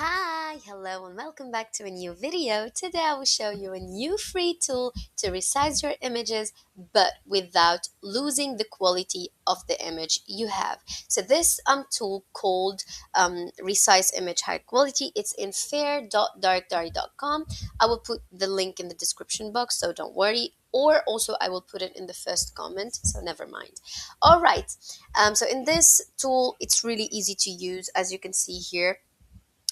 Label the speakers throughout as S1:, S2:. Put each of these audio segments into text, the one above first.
S1: Hi, hello, and welcome back to a new video. Today I will show you a new free tool to resize your images but without losing the quality of the image you have. So this tool called Resize Image High Quality. It's in fair.darkdiary.com. I will put the link in the description box, so don't worry. Or also I will put it in the first comment, so never mind. All right, so in this tool, it's really easy to use, as you can see here.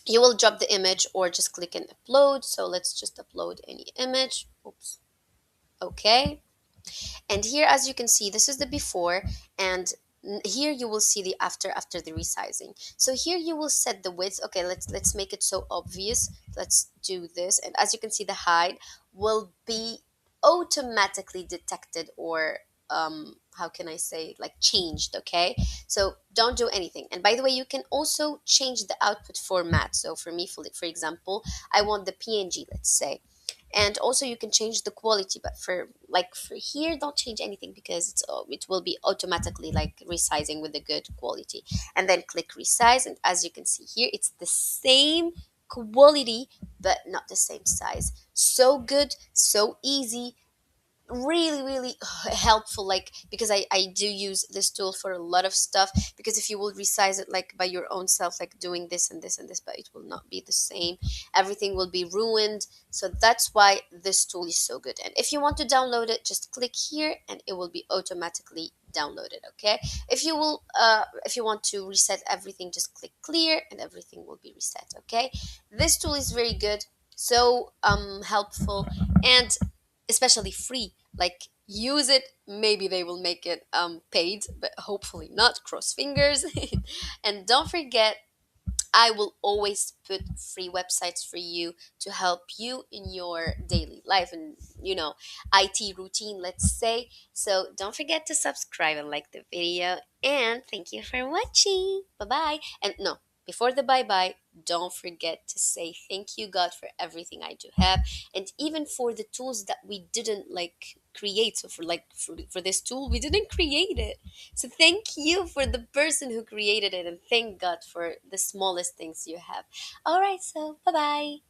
S1: You will drop the image or just click and upload. So let's just upload any image. Oops. Okay. And here, as you can see, this is the before, and here you will see the after the resizing. So here you will set the width. Okay, let's make it so obvious. Let's do this, and as you can see, the height will be automatically detected, or how can I say, like, changed. Okay, so don't do anything. And by the way, you can also change the output format. So for me, for example, I want the PNG, let's say. And also you can change the quality, but for here, don't change anything because it will be automatically like resizing with a good quality. And then click resize, and as you can see here, it's the same quality but not the same size. So good, so easy, really helpful, like, because I do use this tool for a lot of stuff. Because if you will resize it like by your own self, like doing this and this and this, but it will not be the same, everything will be ruined. So that's why this tool is so good. And if you want to download it, just click here and it will be automatically downloaded. Okay, if you want to reset everything, just click clear and everything will be reset. Okay, this tool is very good, so helpful, and especially free. Like, use it. Maybe they will make it paid, but hopefully not, cross fingers. And don't forget, I will always put free websites for you to help you in your daily life and IT routine, let's say. So don't forget to subscribe and like the video, and thank you for watching. Bye bye. And no, before the bye bye, don't forget to say thank you, God, for everything I do have, and even for the tools that we didn't like create. So for this tool, we didn't create it. So thank you for the person who created it, and thank God for the smallest things you have. All right, so bye bye.